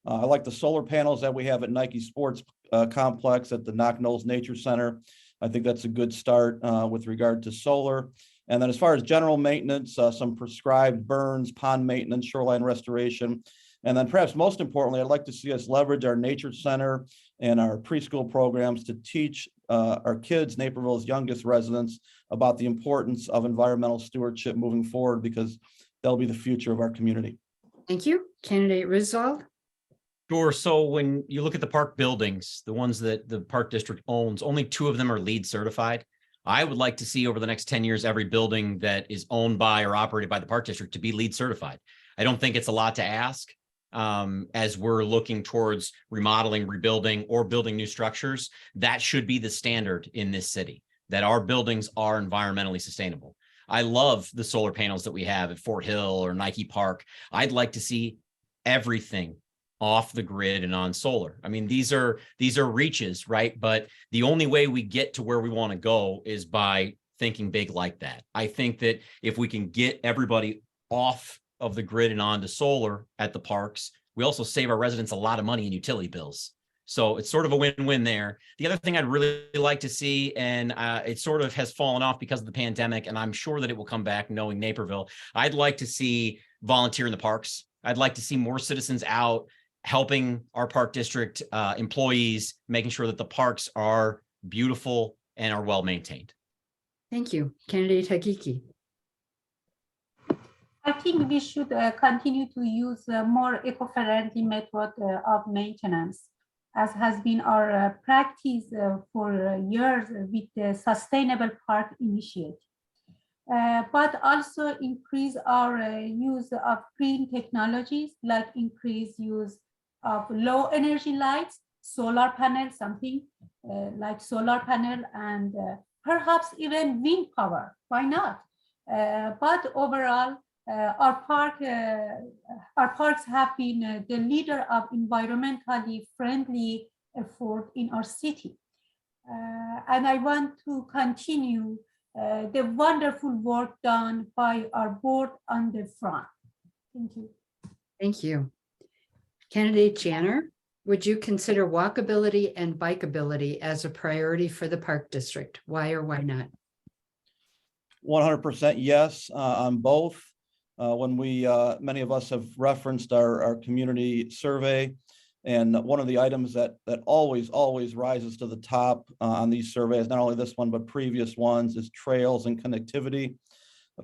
I like the solar panels that we have at Nike Sports Complex at the Knock Knolls Nature Center. I think that's a good start with regard to solar. And then as far as general maintenance, some prescribed burns, pond maintenance, shoreline restoration. And then perhaps most importantly, I'd like to see us leverage our nature center and our preschool programs to teach our kids, Naperville's youngest residents, about the importance of environmental stewardship moving forward, because they'll be the future of our community. Thank you. Candidate Risvold. Sure. So when you look at the park buildings, the ones that the park district owns, only 2 of them are LEED certified. I would like to see over the next 10 years, every building that is owned by or operated by the park district to be LEED certified. I don't think it's a lot to ask as we're looking towards remodeling, rebuilding, or building new structures. That should be the standard in this city, that our buildings are environmentally sustainable. I love the solar panels that we have at Fort Hill or Nike Park. I'd like to see everything off the grid and on solar. I mean, these are reaches, right? But the only way we get to where we want to go is by thinking big like that. I think that if we can get everybody off of the grid and onto solar at the parks, we also save our residents a lot of money in utility bills. So it's sort of a win-win there. The other thing I'd really like to see, and it sort of has fallen off because of the pandemic, and I'm sure that it will come back knowing Naperville, I'd like to see volunteer in the parks. I'd like to see more citizens out helping our park district employees, making sure that the parks are beautiful and are well maintained. Thank you. Candidate Hakiki. I think we should continue to use a more eco-friendly method of maintenance, as has been our practice for years with the Sustainable Park Initiative. But also increase our use of green technologies, like increased use of low energy lights, solar panels, something like solar panel, and perhaps even wind power. Why not? But overall, our parks have been the leader of environmentally friendly effort in our city. And I want to continue the wonderful work done by our board on the front. Thank you. Thank you. Candidate Janner, would you consider walkability and bikeability as a priority for the park district? Why or why not? 100% yes on both. When we, many of us have referenced our community survey, and one of the items that always rises to the top on these surveys, not only this one, but previous ones, is trails and connectivity.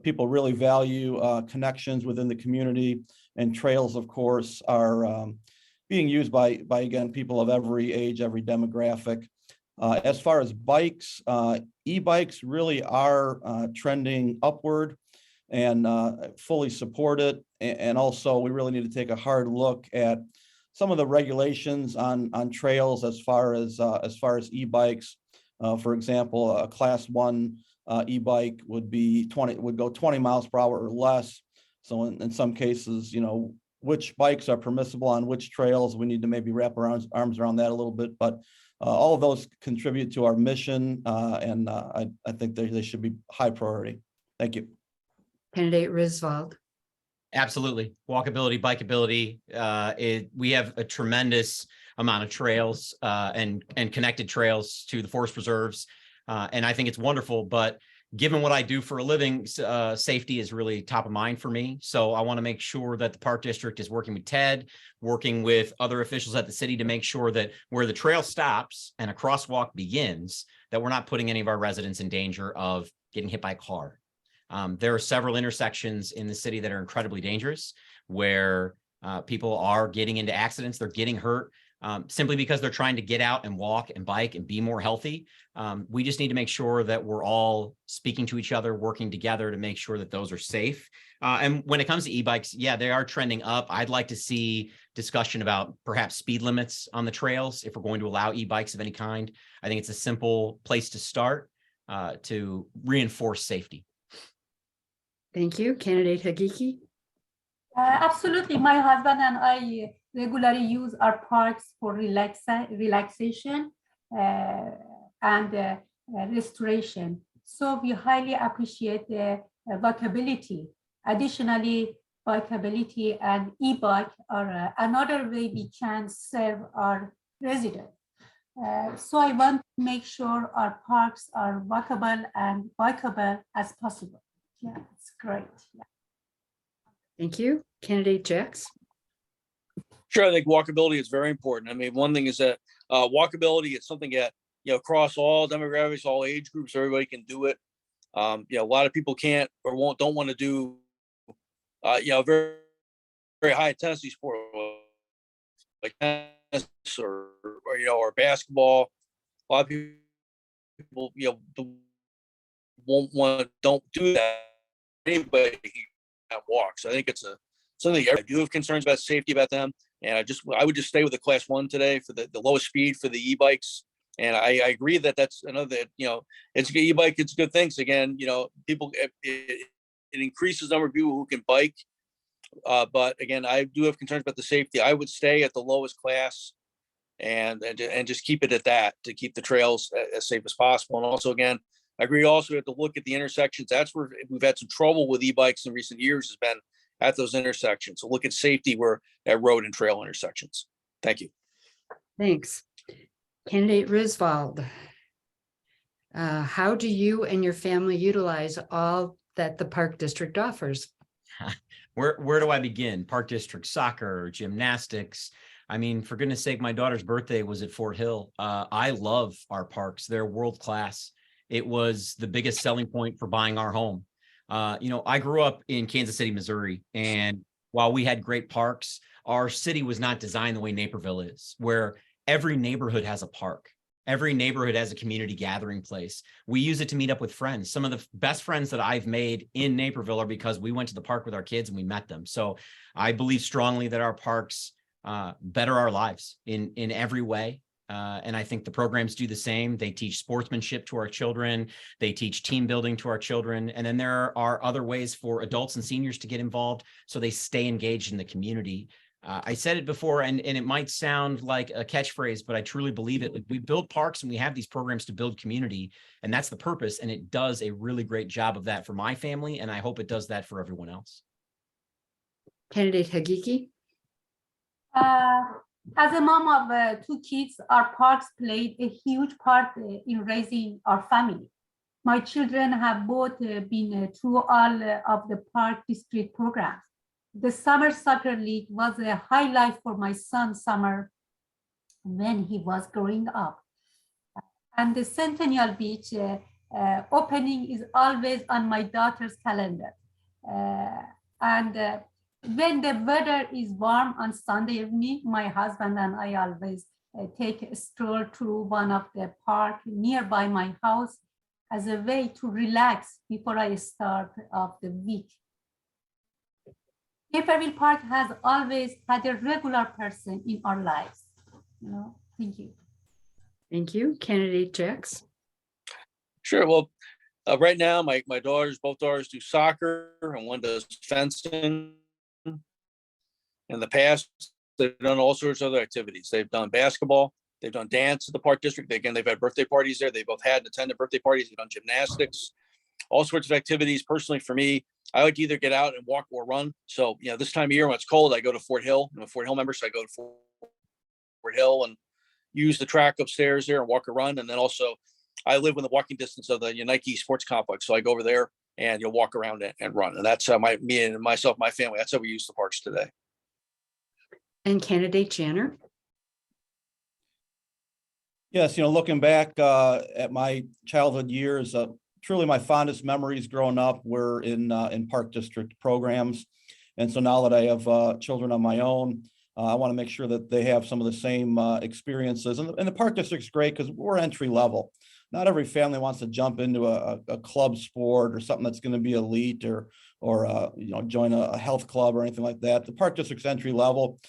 People really value connections within the community, and trails, of course, are being used by again, people of every age, every demographic. As far as bikes, e-bikes really are trending upward, and fully support it. And also, we really need to take a hard look at some of the regulations on trails as far as e-bikes. For example, a class 1 e-bike would go 20 miles per hour or less. So in some cases, which bikes are permissible on which trails, we need to maybe wrap our arms around that a little bit. But all of those contribute to our mission, and I think they should be high priority. Thank you. Candidate Risvold. Absolutely. Walkability, bikeability. We have a tremendous amount of trails and connected trails to the forest preserves. And I think it's wonderful, but given what I do for a living, safety is really top of mind for me. So I want to make sure that the park district is working with TED, working with other officials at the city to make sure that where the trail stops and a crosswalk begins, that we're not putting any of our residents in danger of getting hit by a car. There are several intersections in the city that are incredibly dangerous, where people are getting into accidents, they're getting hurt simply because they're trying to get out and walk and bike and be more healthy. We just need to make sure that we're all speaking to each other, working together to make sure that those are safe. And when it comes to e-bikes, yeah, they are trending up. I'd like to see discussion about perhaps speed limits on the trails if we're going to allow e-bikes of any kind. I think it's a simple place to start to reinforce safety. Thank you. Candidate Hakiki. Absolutely. My husband and I regularly use our parks for relaxation and restoration. So we highly appreciate the walkability. Additionally, bikeability and e-bike are another way we can serve our residents. So I want to make sure our parks are walkable and bikeable as possible. Yeah, it's great. Yeah. Thank you. Candidate Jax. Sure, I think walkability is very important. I mean, one thing is that walkability is something that, across all demographics, all age groups, everybody can do it. A lot of people can't or don't want to do, very, very high intensity sport like tennis or basketball. A lot of people, don't do that. Anybody can walk. So I think it's something I do have concerns about safety about them. And I would just stay with the class 1 today for the lowest speed for the e-bikes. And I agree that's another, it's an e-bike, it's good things. Again, people, it increases the number of people who can bike. But again, I do have concerns about the safety. I would stay at the lowest class and just keep it at that to keep the trails as safe as possible. And also, again, I agree also we have to look at the intersections. That's where we've had some trouble with e-bikes in recent years, has been at those intersections. So look at safety where at road and trail intersections. Thank you. Thanks. Candidate Risvold. How do you and your family utilize all that the Park District offers? Where do I begin? Park District soccer, gymnastics. I mean, for goodness sake, my daughter's birthday was at Fort Hill. I love our parks. They're world class. It was the biggest selling point for buying our home. I grew up in Kansas City, Missouri, and while we had great parks, our city was not designed the way Naperville is, where every neighborhood has a park. Every neighborhood has a community gathering place. We use it to meet up with friends. Some of the best friends that I've made in Naperville are because we went to the park with our kids and we met them. So I believe strongly that our parks better our lives in every way. And I think the programs do the same. They teach sportsmanship to our children. They teach team building to our children. And then there are other ways for adults and seniors to get involved so they stay engaged in the community. I said it before, and it might sound like a catchphrase, but I truly believe it. We build parks and we have these programs to build community, and that's the purpose. And it does a really great job of that for my family, and I hope it does that for everyone else. Candidate Hagiki. As a mom of 2 kids, our parks played a huge part in raising our family. My children have both been through all of the Park District programs. The Summer Soccer League was a highlight for my son's summer when he was growing up. And the Centennial Beach opening is always on my daughter's calendar. When the weather is warm on Sunday evening, my husband and I always take a stroll through one of the parks nearby my house as a way to relax before I start of the week. Naperville Park has always had a regular person in our lives. Thank you. Thank you. Candidate Jax. Sure. Well, right now, both daughters do soccer and one does fencing. In the past, they've done all sorts of other activities. They've done basketball. They've done dance at the Park District. They've had birthday parties there. They both had and attended birthday parties. They've done gymnastics, all sorts of activities. Personally, for me, I like to either get out and walk or run. So, this time of year when it's cold, I go to Fort Hill. I'm a Fort Hill member, so I go to Fort Hill and use the track upstairs there and walk or run. And then also, I live within the walking distance of the Nike Sports Complex, so I go over there and you'll walk around and run. And that's how my family, that's how we use the parks today. And Candidate Janner. Yes, looking back at my childhood years, truly my fondest memories growing up were in Park District programs. And so now that I have children on my own, I want to make sure that they have some of the same experiences. And the Park District's great because we're entry level. Not every family wants to jump into a club sport or something that's going to be elite or join a health club or anything like that. The Park District's entry level.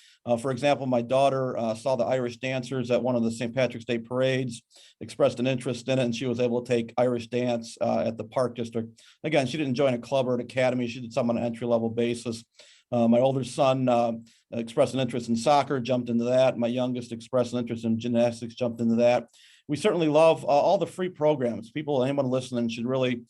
For example, my daughter saw the Irish dancers at one of the St. Patrick's Day parades, expressed an interest in it, and she was able to take Irish dance at the Park District. Again, she didn't join a club or an academy. She did something on an entry-level basis. My older son expressed an interest in soccer, jumped into that. My youngest expressed an interest in gymnastics, jumped into that. we certainly love all the free programs. Anyone listening should really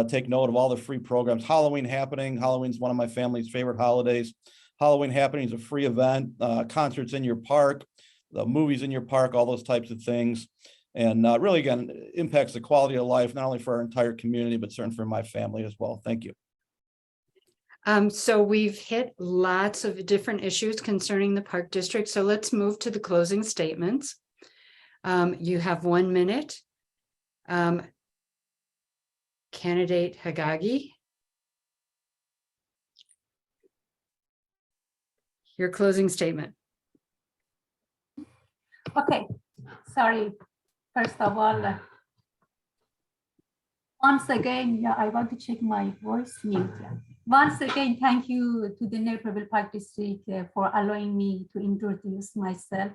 take note of all the free programs. Halloween happening. Halloween's one of my family's favorite holidays. Halloween happening is a free event, concerts in your park, the movies in your park, all those types of things. And really, again, impacts the quality of life, not only for our entire community, but certainly for my family as well. Thank you. So we've hit lots of different issues concerning the Park District. So let's move to the closing statements. You have 1 minute. Candidate Hagagi. Your closing statement. Okay, sorry. First of all, once again, I want to check my voice mute. Once again, thank you to the Naperville Park District for allowing me to introduce myself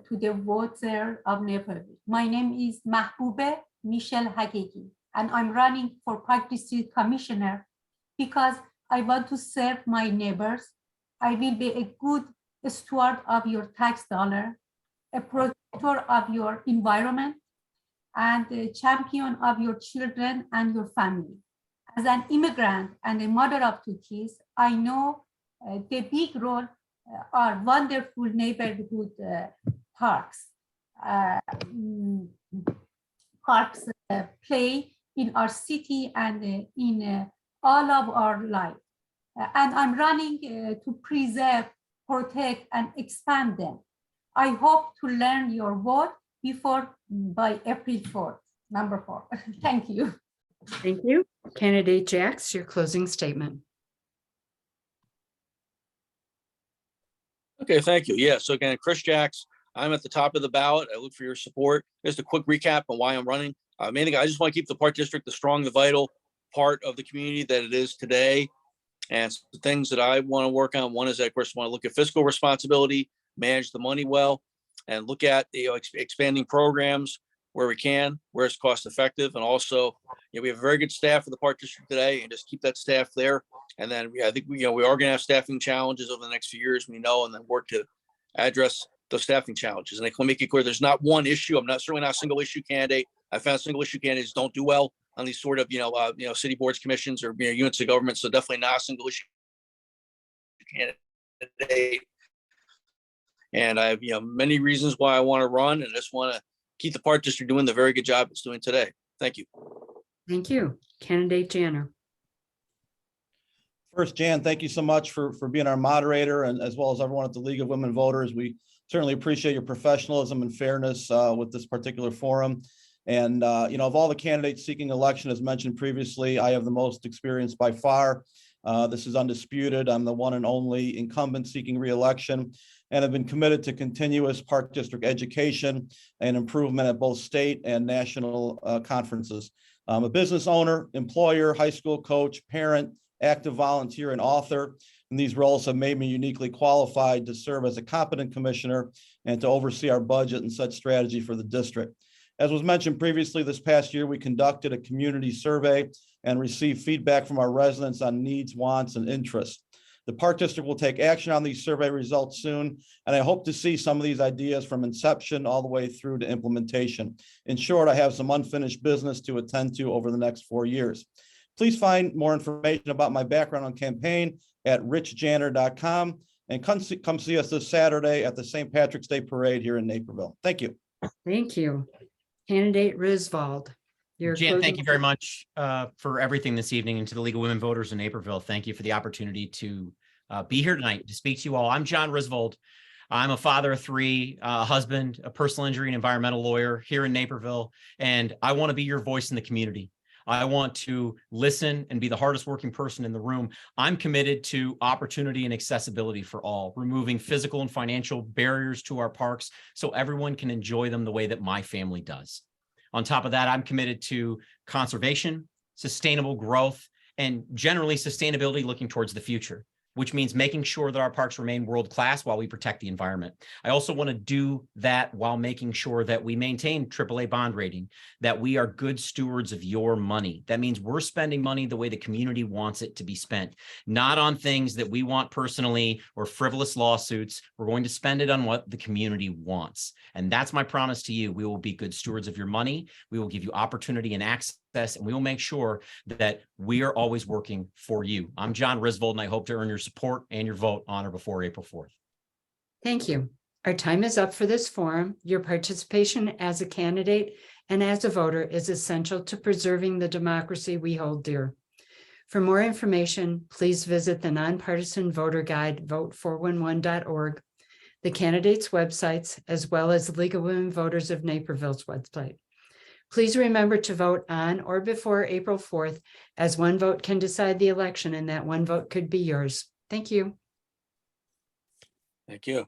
to the voter of Naperville. My name is Mahbube Michelle Hagegi, and I'm running for Park District Commissioner because I want to serve my neighbors. I will be a good steward of your tax dollar, a protector of your environment, and a champion of your children and your family. As an immigrant and a mother of 2 kids, I know the big role our wonderful neighborhood parks play in our city and in all of our life. And I'm running to preserve, protect, and expand them. I hope to learn your vote by April 4th, number 4. Thank you. Thank you. Candidate Jacks, your closing statement. Okay, thank you. Yeah, so again, Chris Jacks, I'm at the top of the ballot. I look for your support. Just a quick recap on why I'm running. Mainly, I just want to keep the Park District the strong, the vital part of the community that it is today. And the things that I want to work on, one is that, of course, I want to look at fiscal responsibility, manage the money well, and look at expanding programs where we can, where it's cost effective. And also, we have a very good staff for the Park District today, and just keep that staff there. And then I think we are going to have staffing challenges over the next few years, we know, and then work to address those staffing challenges. And I can make it clear, there's not one issue. I'm certainly not a single issue candidate. I found single issue candidates don't do well on these sort of, city boards, commissions, or units of government. So definitely not a single issue candidate. And I have, many reasons why I want to run, and I just want to keep the Park District doing the very good job it's doing today. Thank you. Thank you. Candidate Janner. First, Jan, thank you so much for being our moderator, and as well as everyone at the League of Women Voters. We certainly appreciate your professionalism and fairness with this particular forum. And, of all the candidates seeking election, as mentioned previously, I have the most experience by far. This is undisputed. I'm the one and only incumbent seeking re-election, and have been committed to continuous Park District education and improvement at both state and national conferences. I'm a business owner, employer, high school coach, parent, active volunteer, and author. And these roles have made me uniquely qualified to serve as a competent commissioner and to oversee our budget and set strategy for the district. As was mentioned previously, this past year, we conducted a community survey and received feedback from our residents on needs, wants, and interests. The Park District will take action on these survey results soon, and I hope to see some of these ideas from inception all the way through to implementation. In short, I have some unfinished business to attend to over the next 4 years. Please find more information about my background on campaign at richjanner.com, and come see us this Saturday at the St. Patrick's Day Parade here in Naperville. Thank you. Thank you. Candidate Risvold. Jan, thank you very much for everything this evening, and to the League of Women Voters in Naperville. Thank you for the opportunity to be here tonight to speak to you all. I'm John Risvold. I'm a father of 3, a husband, a personal injury and environmental lawyer here in Naperville, and I want to be your voice in the community. I want to listen and be the hardest working person in the room. I'm committed to opportunity and accessibility for all, removing physical and financial barriers to our parks so everyone can enjoy them the way that my family does. On top of that, I'm committed to conservation, sustainable growth, and generally sustainability looking towards the future. which means making sure that our parks remain world-class while we protect the environment. I also want to do that while making sure that we maintain AAA bond rating, that we are good stewards of your money. That means we're spending money the way the community wants it to be spent, not on things that we want personally or frivolous lawsuits. We're going to spend it on what the community wants. And that's my promise to you. We will be good stewards of your money. We will give you opportunity and access, and we will make sure that we are always working for you. I'm John Risvold, and I hope to earn your support and your vote on or before April 4th. Thank you. Our time is up for this forum. Your participation as a candidate and as a voter is essential to preserving the democracy we hold dear. For more information, please visit the Nonpartisan Voter Guide, vote411.org, the candidates' websites, as well as the League of Women Voters of Naperville's website. Please remember to vote on or before April 4th, as one vote can decide the election and that one vote could be yours. Thank you. Thank you.